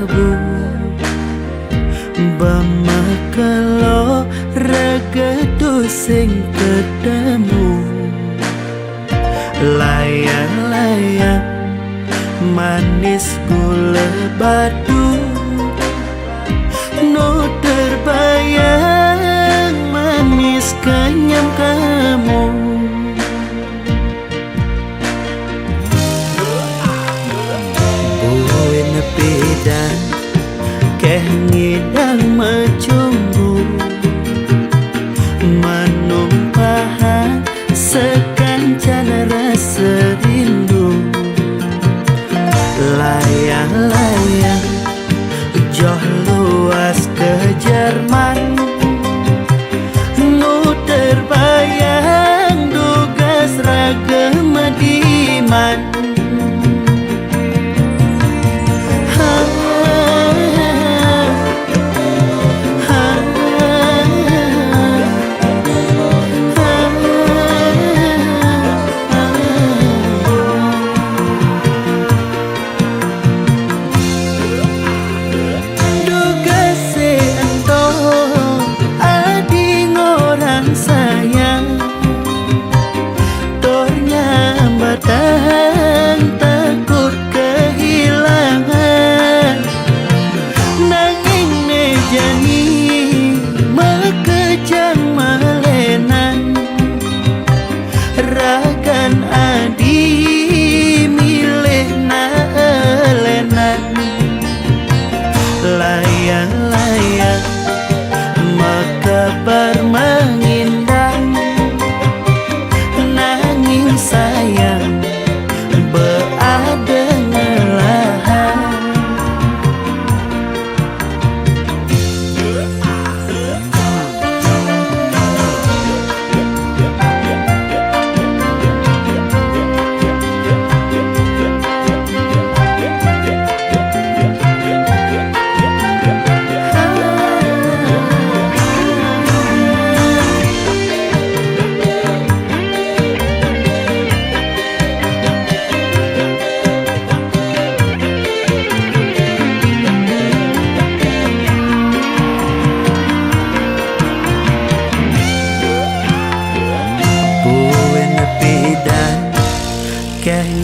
labu Bamakalo regedu sing ketemu Layang-layang manis gula batu No terbayang manis kenyam kamu Buin pidan keh ngidang macumbu Manumpahan sekancan rasa rindu Layang-layang joh luas ke Jerman Nu terbayang dugas ragam diman takut kehilangan Nanging nejani mekejang malenan Ragan adi milih naelenan Layang-layang makabar mengindang Nanging sayang berada ngelahan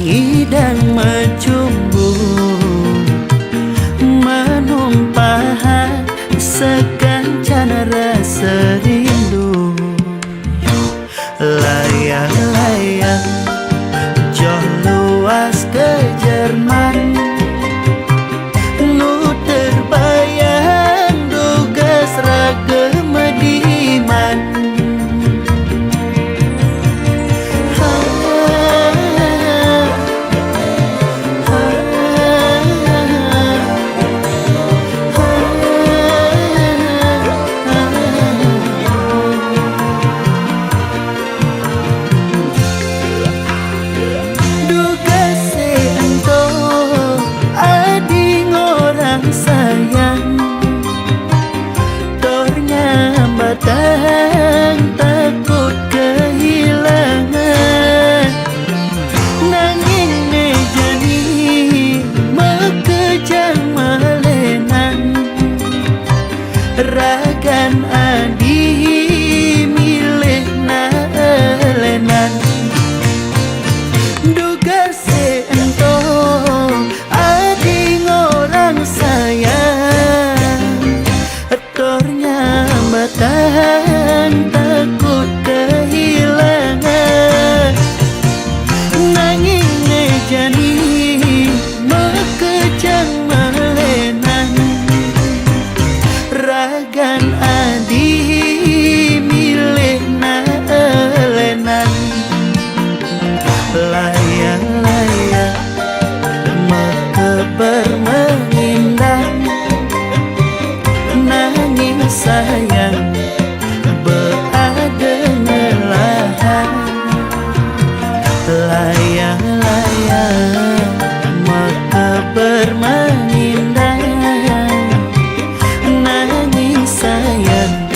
Ngidang macumbu Manumpahan sekancan rasa rindu Layang-layang joh luas ke Jerman Nu terbayang dugas ragam diman takut kehilangan Nanging nejani mekejang malenan Ragan adi milih naelenan Duga seento adi ngorang sayang Tornya batahan takut kehilangan Nanging nejani mekejang malenan Ragan adi milih naelenan Layang-layang mekeber mengindang Nanging sayang berada ngelahan Layang-layang makabar mengindang Nanging sayang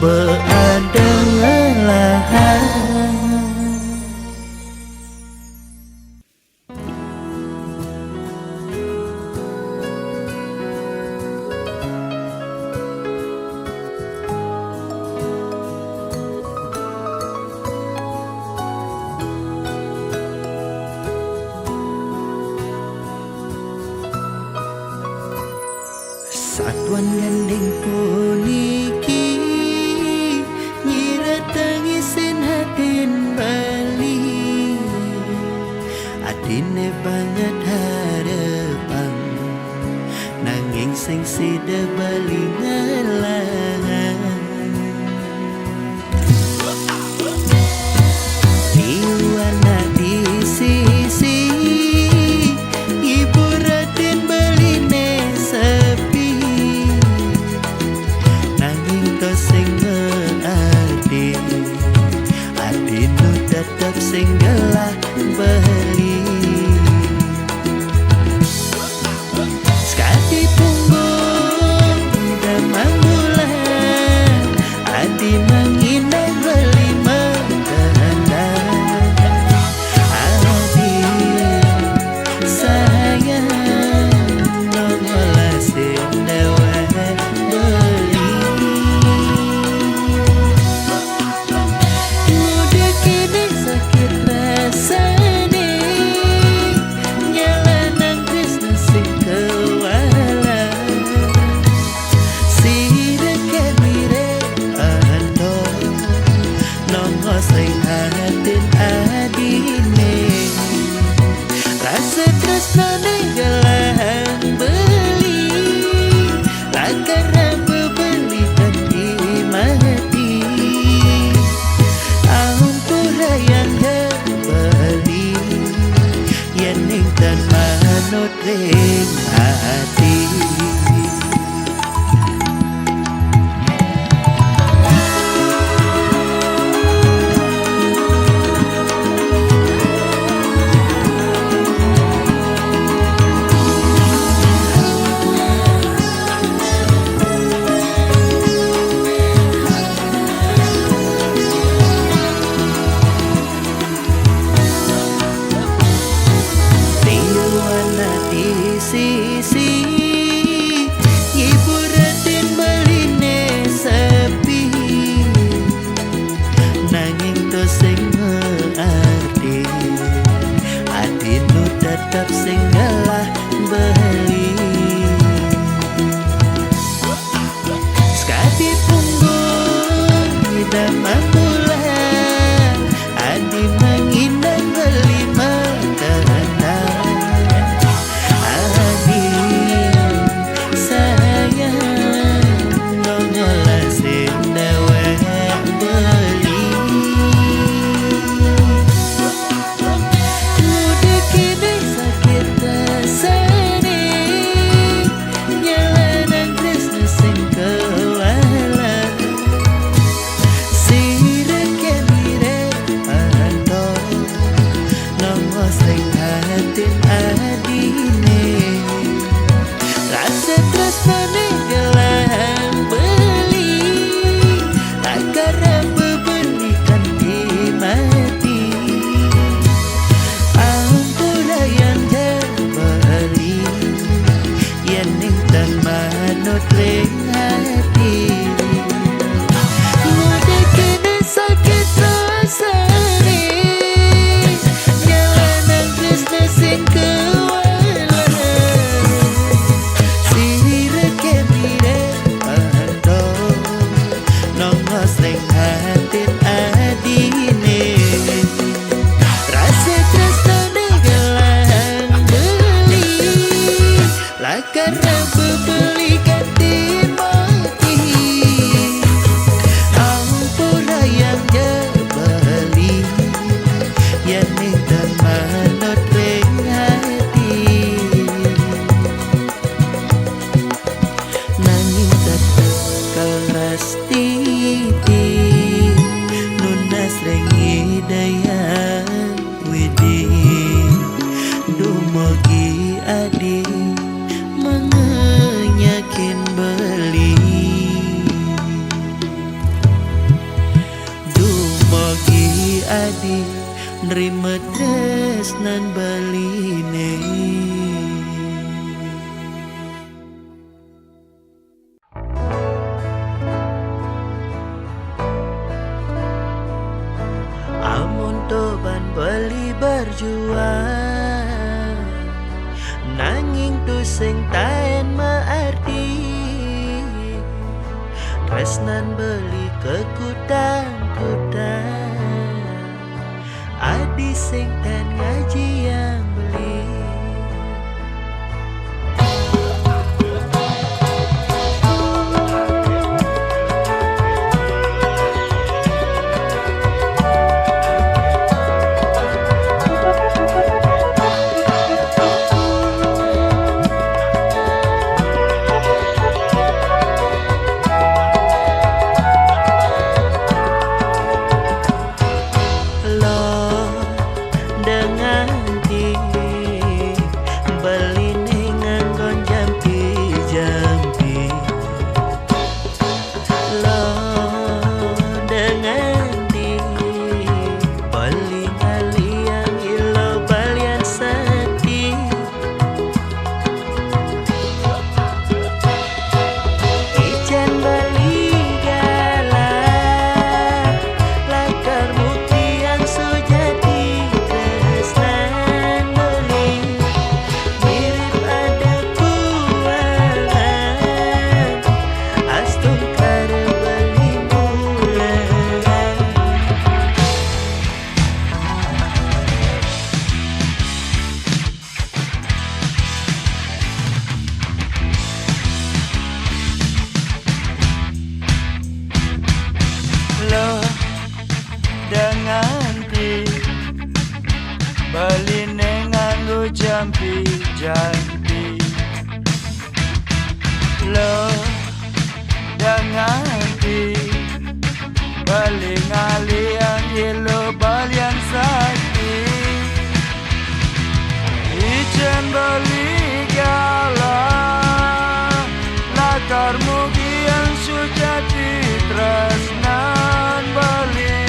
berada ngelahan singgelah beli sekali punggung damang bulan adi menginang beli mentanda adi sayang nongolah sendawa beli muda kini sakit rasane nyalanang Krishna sing kewala sire kemire ando nongo sing hatin adine rasa tresnane gelang beli lakar beli dan dimati ampura yang beli yang dan manut ring hati Tiwana di sisi ibu ratin beline sepi nanging to sing arti adinu tetap singgalah beli sekali punggung damang bulan adi menginang beli mentanda adi sayang nongolah sendawa beli muda kini sakit rasane nyalanang Krishna sing kewala sire kemire ando nongo sing hatin adine rasa tresnane gelang beli akar bebeni kanti mati ampura yang beli yang dan manut ring hati muda kini sakit rasane nyalanang Krishna sing kewala sire kemire ando nongo sing hatin adine rasa tresnane gelang beli lakar bebeli kanti mati ampura yang beli yang dan manut ring hati nanging tetep kelas titi nunas rengi daya widi dumogi adi mengenyakin beli dumogi adi nerima tresnan beline amun toban beli berjuang nanging tu sing taen maarti tresnan beli kekutang-kutang adi sing tan ngaji yang beli jampi jampi. Lo dengan ti baling aliang ilo balian sakti ijen bali gala latar mugian sujati tresnan bali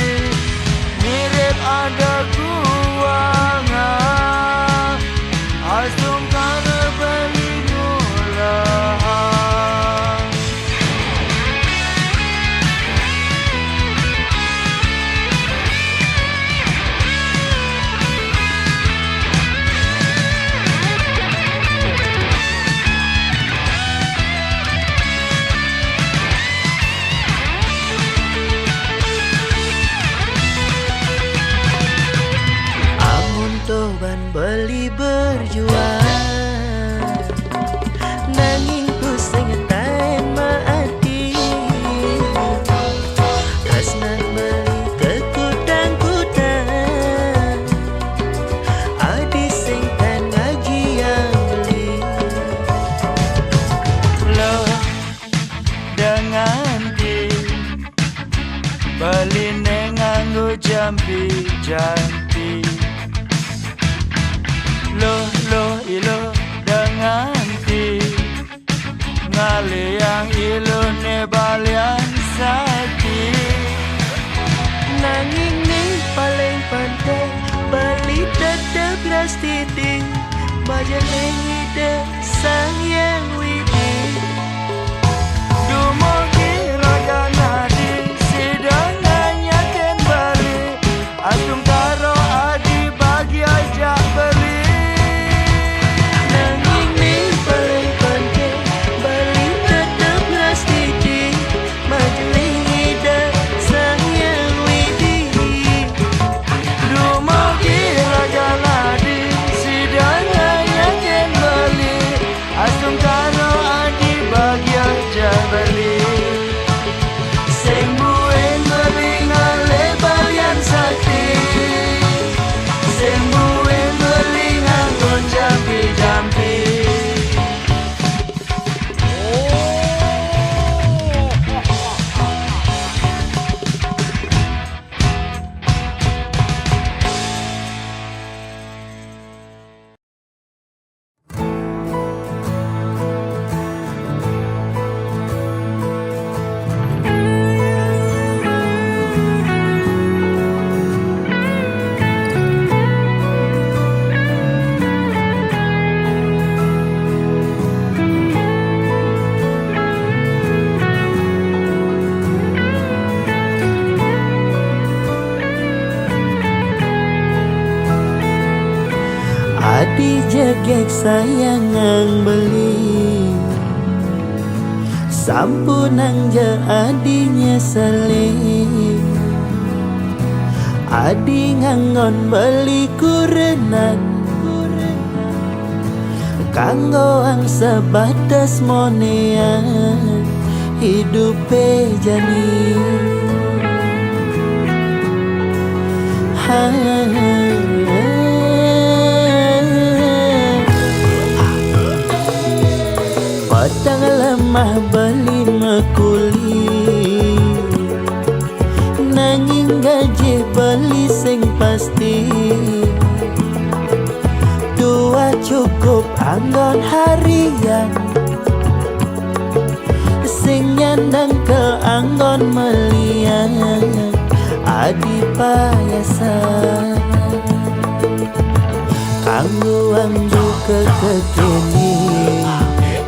mirip ada kuanga asum kana bali ngulah. Toban beli berjuang nanging pusing taen maati tresnan beli kekudang-kudang adi sing tan ngaji yang beli. Lo dengan ti beli nganggo jampi jampi. Lo ilo dengan ti ngaliang ilo ne balian sakti Nanging ning paling penting beli tetep ras titik bajaling ide sang yang widi. dumugi raga nadi sidang nanyaken bali asung karo adi bagi aja beli. Adi jegek sayangang beli sampunang je adinya seling adi nganggon beli kurenan kanggo ang sebatas monean hidupe jani Padang lemah beli mekuli nanging gaji beli sing pasti dua cukup anggon harian sing nyandang ke anggon melian adi payasan kanggo anggo kekekini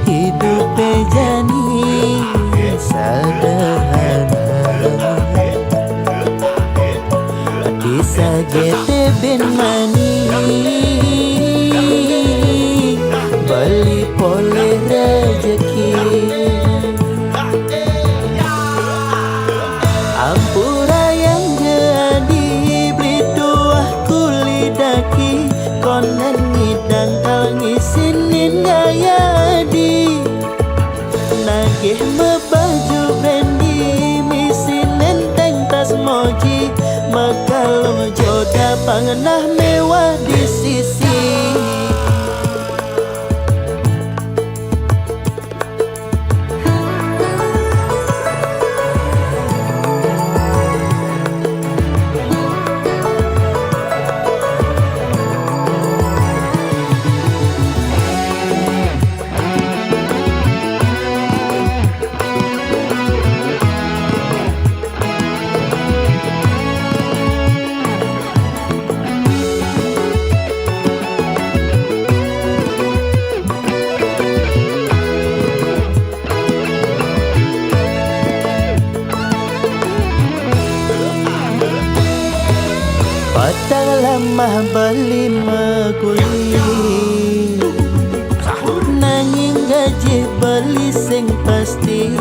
hidup jani sederhana kisah gete bin mani beli poleh rezeki ampura yang jadi beli tuah kulidaki konen ngidang kal ngisinin gaya di nagih mebaju bendi misi nenteng tas moji makalong joda pangenah mewah di sisi Patang lemah beli meguli, nanging gaji beli sing pasti.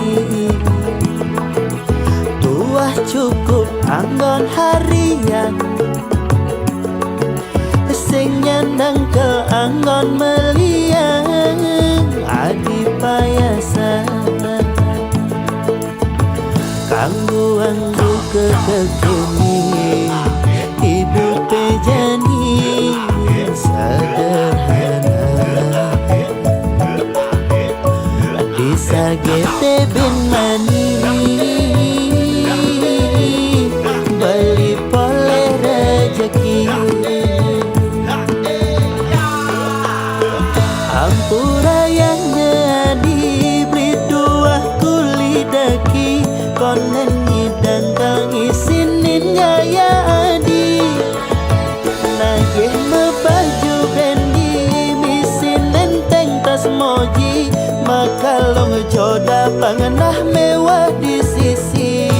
Tuah cukup anggon harian, sing nyandang ke anggon meliang. Adi payasan kanggo anggo kekekini, hidup jani sederhana. Desa gete bin mani, beli poleh rezeki. Ampura yang jadi beli dua kuli daki, konen ngidang kang isinin gaya adi. Nagih mebaju bendi, misin enteng tas moji, makalong joda pangenah mewah di sisi.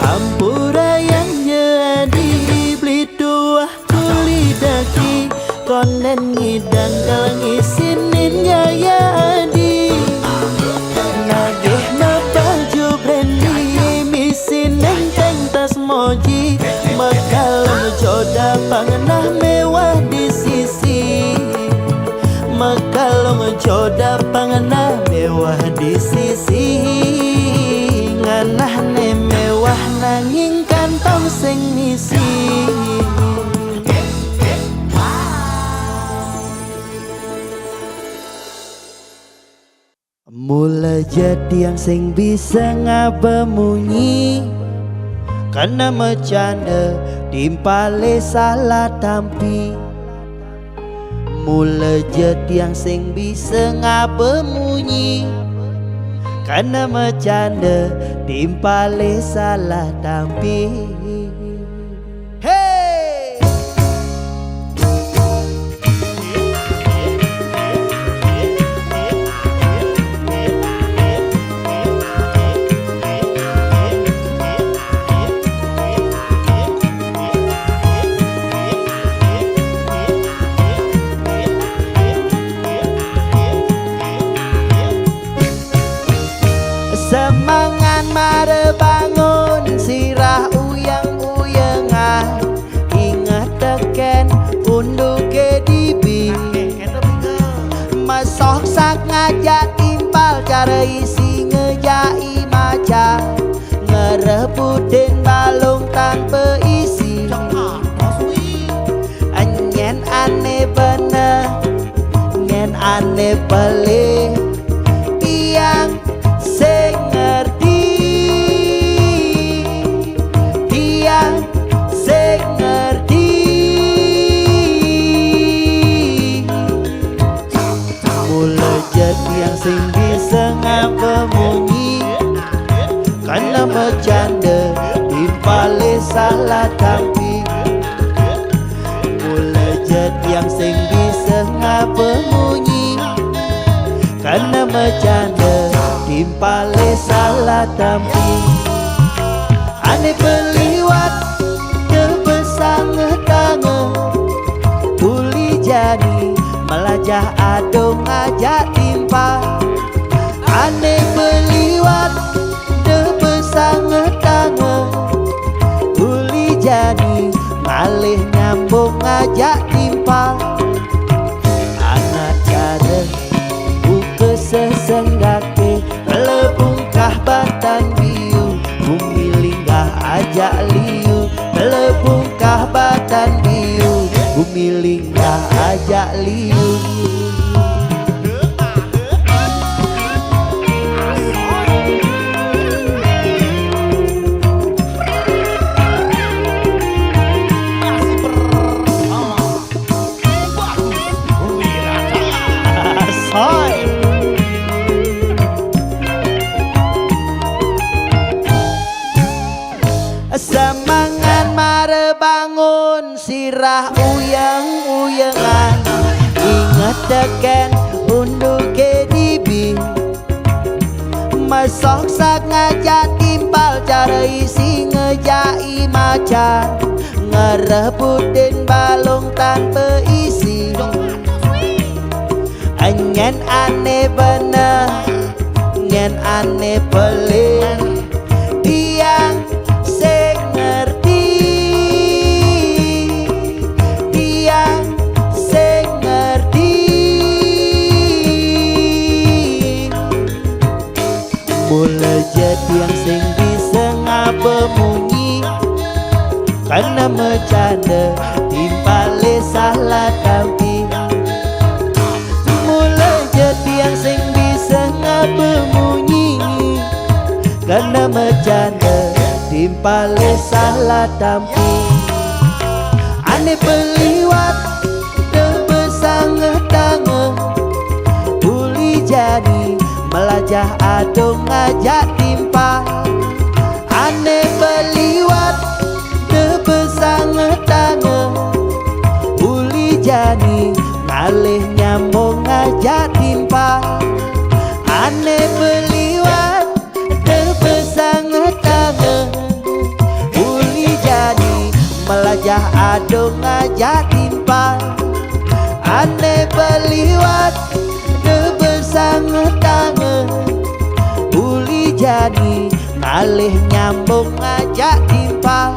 Ampura yang jadi beli dua kuli daki, konen ngidang kang isinin gaya adi. Nagih mebaju bendi, misin enteng tas moji, makalong joda pangenah mewah di sisi. Makalong joda pangenah mewah di sisi. Nganah ne mewah nanging kantong sing misi. Mula jadi yang sing bisa ngabemunyi, karena macanda timpale salah tampi. Mula jadi yang sing bisa ngabemunyi, karena macanda timpale salah tampi. Hey! Semangan mare bangun, sirah uyang-uyangan, ingat teken unduh KDB. Masok sak ngajak timpal, cara isi ngejai maca, ngerebutin balung tanpa isi. Nyen aneh bener, nyen aneh pelih, tiang sing ngerti, tiang sing ngerti. Mula jadi yang sing bisa ngabemunyi, karena bercanda timpale salah tampi. Mula jadi yang sing bisa ngabemunyi, karena bercanda timpale salah tampi. Ane beliwat kebesang tange, tuli jadi melajah adong ngajak timpa. Ane beliwat kebesang tange, tuli jadi malih nyambung ngajak timpa. Anak cara buka sesenggake, lebungkah batan biu, bumi linggah ajak liu. Lebungkah batan biu, bumi linggah ajak liu. Semangan mare bangun, sirah uyang-uyangan, ingat teken unduh KDB. Masok sak ngajak timpal, cara isi ngejai macan, ngerebutin balong tanpa isi. Nyen aneh bener, nyen aneh pelik. Tiang sing ngerti, tiang sing ngerti. Mulai jadi yang sing bisa ngabemunyi, karena bercanda timpale salah tampi. Mulai jadi yang sing bisa ngabemunyi, karena bercanda timpale salah tampi. Ane peliwat tebesange tangan, uli jadi melajah adong ngajak timpa. Ane peliwat tebesange tangan, uli jadi ngalih nyambung ngajak timpa. Ane peliwat tebesange tangan, uli jadi melajah adong ngajak timpa. Ane peliwat tebesange tangan, uli jadi ngalih nyambung ngajak timpa.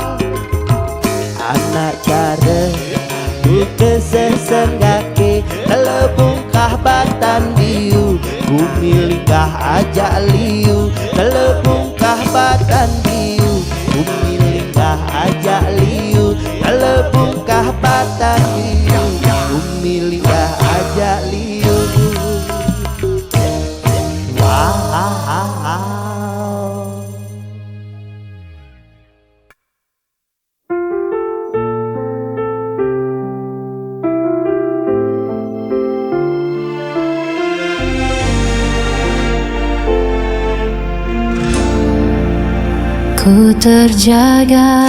Anak cara buka sesenggake telebungkah batan diu, bumi linggah ajak liu. Telebungkah batan diu, bumi linggah ajak liu. Telebungkah batan diu, bumi linggah ajak liu. Wow. Ku terjaga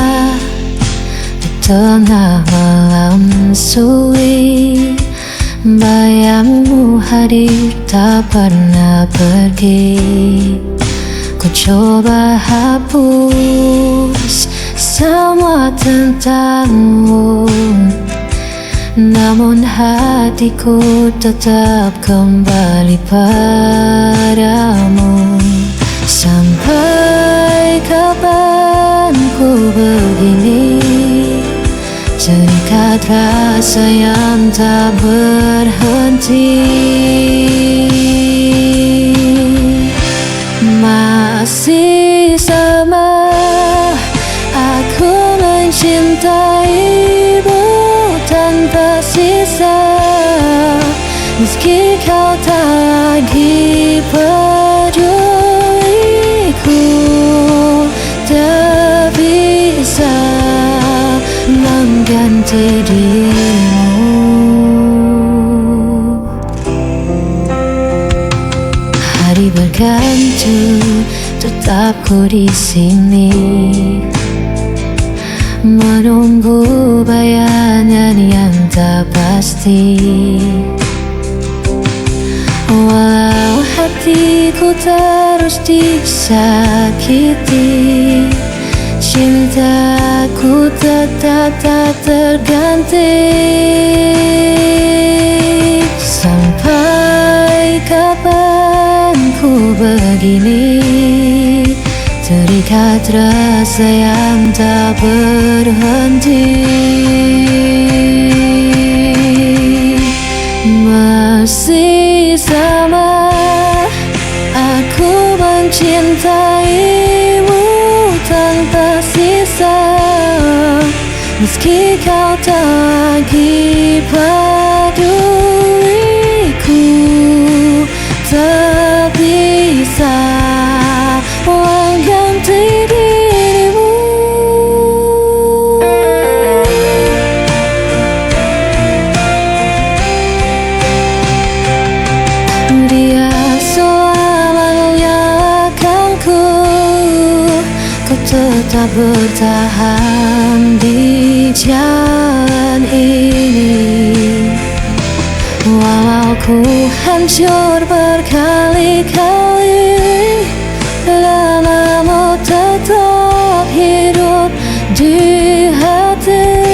di tengah malam sunyi, bayangmu hadir tak pernah pergi. Ku coba hapus semua tentangmu, namun hatiku tetap kembali padamu. Sampai kapan ku begini, terikat rasa yang tak berhenti. Masih sama aku mencintaimu tanpa sisa, meski kau tak lagi peduliku. Tak bisa mengganti dirimu. Hari berganti, tetap ku di sini, menunggu bayangan yang tak pasti. Walau hatiku terus disakiti, cintaku tetap tak terganti. Sampai kapan ku begini, terikat rasa yang tak berhenti. Masih sama aku mencintaimu tanpa sisa, meski kau tak lagi peduliku. Tak bisa mengganti dirimu. Dia selamanya akanku, ku tetap bertahan di jalan ini. Walau ku hancur berkali-kali, namamu tetap hidup di hati.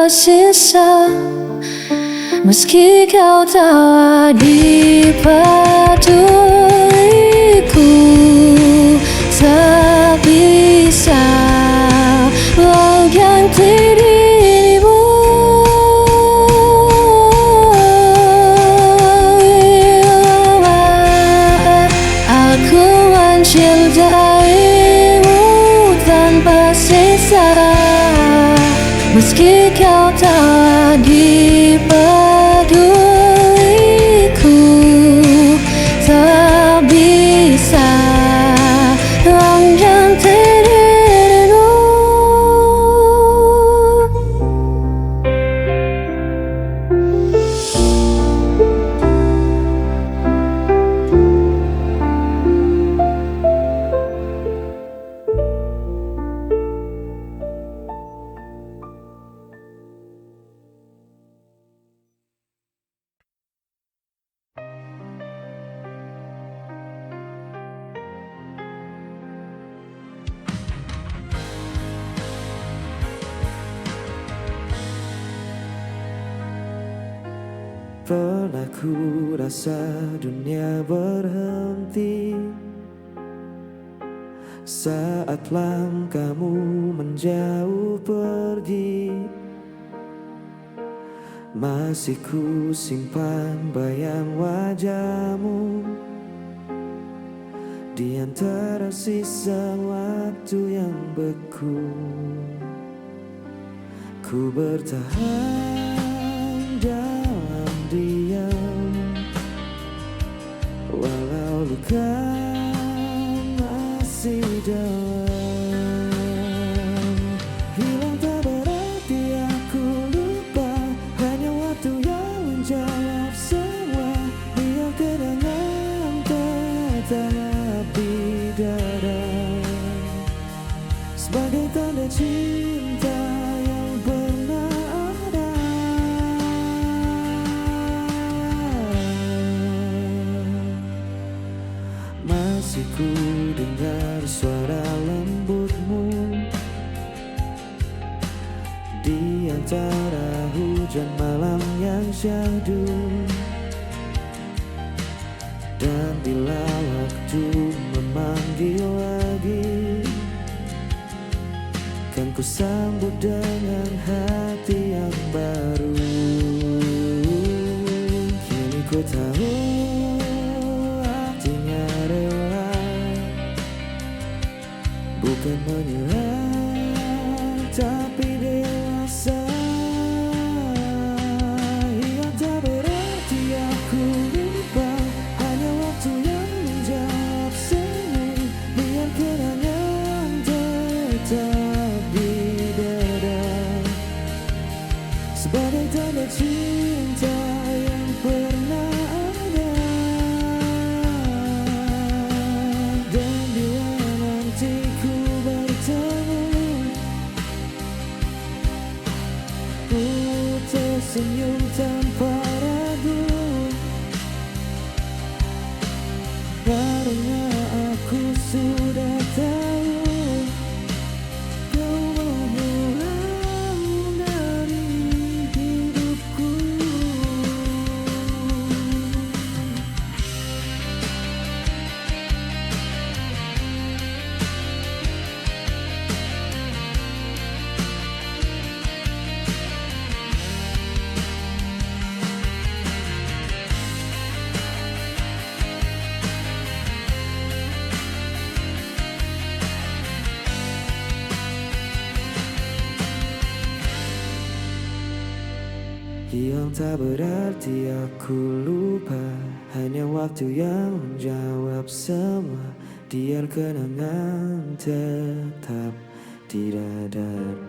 tersisa. Meski kau tawa di peduliku, tak bisa mengganti dirimu. Aku mencintaimu tanpa sisa. Meski kau tawa di peduliku, tak bisa mengganti dirimu. Pernah ku rasa dunia berhenti saat langkahmu menjauh pergi. Masih ku simpan bayang wajahmu di antara sisa waktu yang beku. Ku bertahan dalam diam, walau luka masih dalam. Hilang tak berarti aku lupa, hanya waktu yang menjawab semua. Biar kenangan tetap di dada sebagai tanda cinta yang pernah ada. Masih ku dengar suara lembutmu di antara hujan malam yang syahdu. Dan bila waktu memanggil lagi, kan ku sambut dengan hati yang baru. Kini ku tahu artinya rela, bukan menyerah tapi dewasa. Hilang tak berarti aku lupa, hanya waktu yang menjawab semua. Biar kenangan tetap di dada sebagai tanda cinta yang pernah ada. Dan bila nanti ku bertemu, ku tersenyum tanpa ragu, karena aku sudah tahu kau menghilang dari hidupku. Hilang tak berarti aku lupa, hanya waktu yang menjawab semua. Biar kenangan tetap di dada.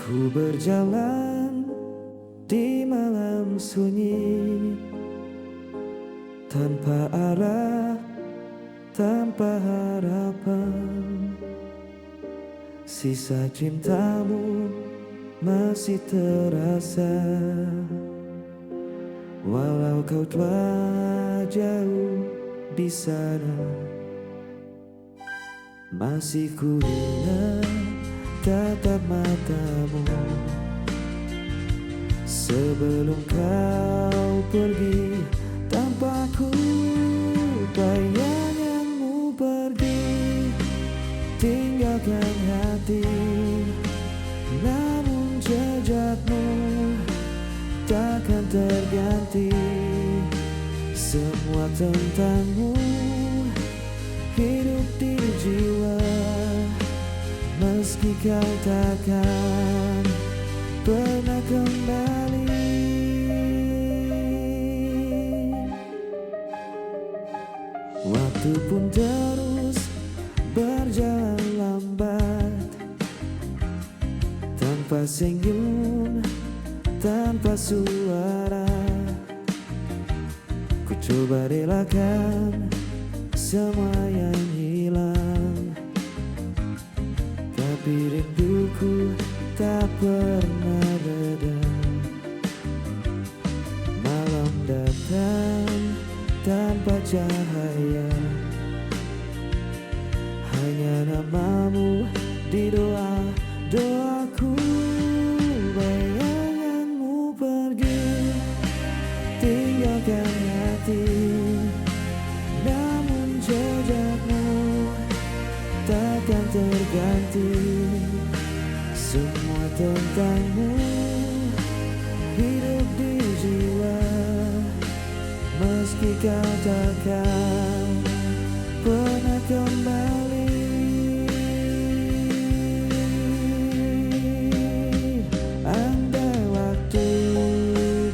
Ku berjalan di malam sunyi, tanpa arah, tanpa harapan. Sisa cintamu masih terasa, walau kau telah jauh di sana. Masih ku ingat tatap matamu sebelum kau pergi tanpa ku. Bayanganmu pergi tinggalkan hati, namun jejakmu takkan terganti. Semua tentangmu hidup di jiwa, meski kau takkan pernah kembali. Waktu pun terus berjalan lambat, tanpa senyum, tanpa suara. Ku coba relakan semua yang hilang, tapi rinduku tak pernah reda. Malam datang tanpa cahaya, hanya namamu di doa-doaku. Bayanganmu pergi tinggalkan hati, namun jejakmu takkan terganti. Semua tentangmu hidup di jiwa, meski kau takkan pernah kembali. Andai waktu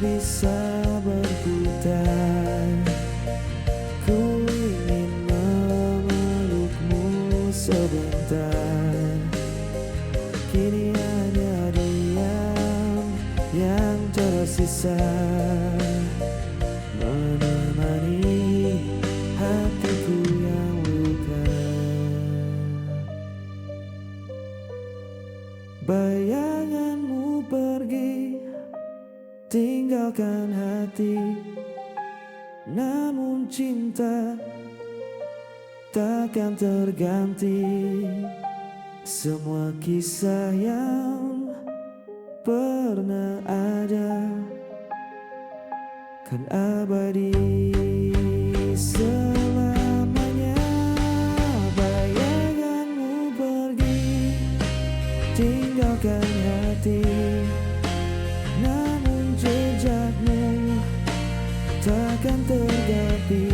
bisa berputar, ku ingin memelukmu sebentar. Kini hanya diam yang tersisa, menemani hatiku yang luka. Bayanganmu pergi tinggalkan hati, namun cinta takkan terganti. Semua kisah yang pernah ada kan abadi selamanya. Bayanganmu pergi tinggalkan hati, namun jejakmu takkan terganti.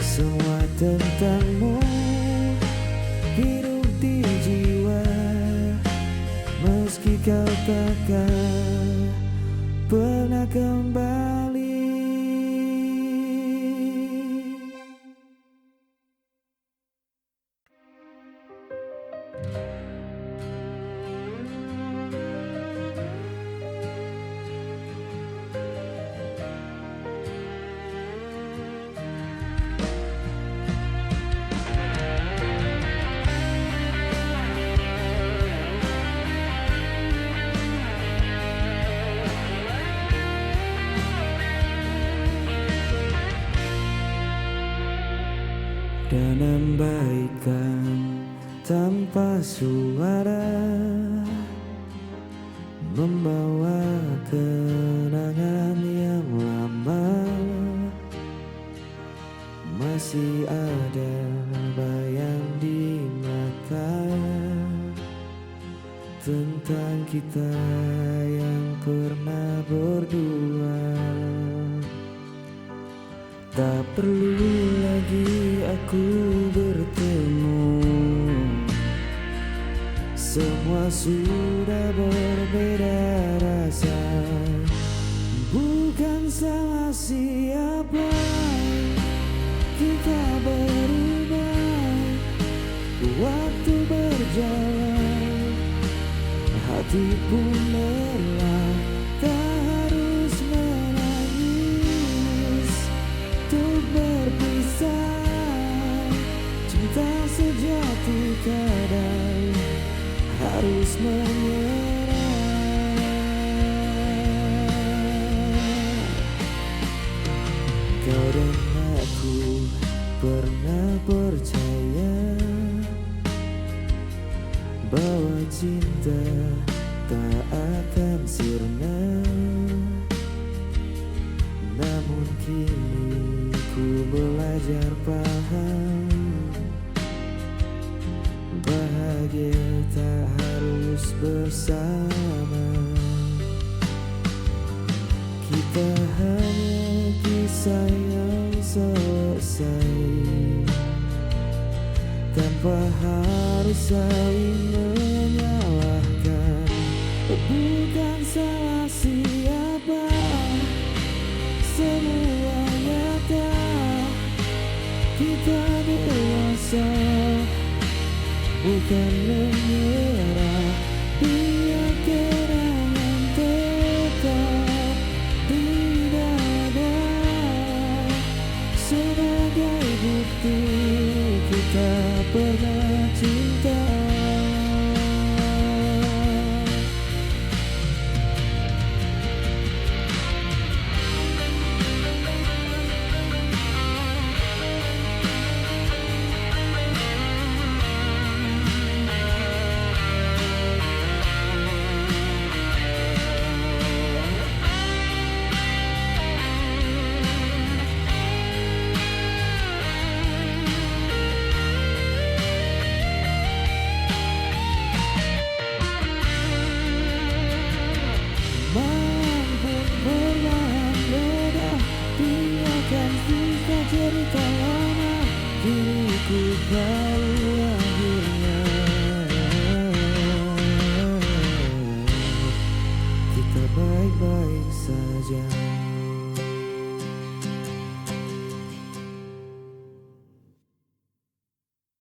Semua tentangmu hidup di jiwa, meski kau takkan pernah kembali. Dan abaikan tanpa suara, membawa kenangan yang lama. Masih ada bayang di mata tentang kita yang pernah berdua. Tak perlu lagi aku bertemu, semua sudah berbeda rasa. Bukan salah siapa, kita berubah. Waktu berjalan, hati pun lelah. Tak harus menangis harus menyerah. Kau dan aku pernah percaya bahwa cinta tak akan sirna. Namun kini ku belajar paham, bahagia tak harus bersama. Kita hanya kisah yang selesai tanpa harus saling menyalahkan. Bukan salah siapa, semua nyata. Kita dewasa, bukan menyerah.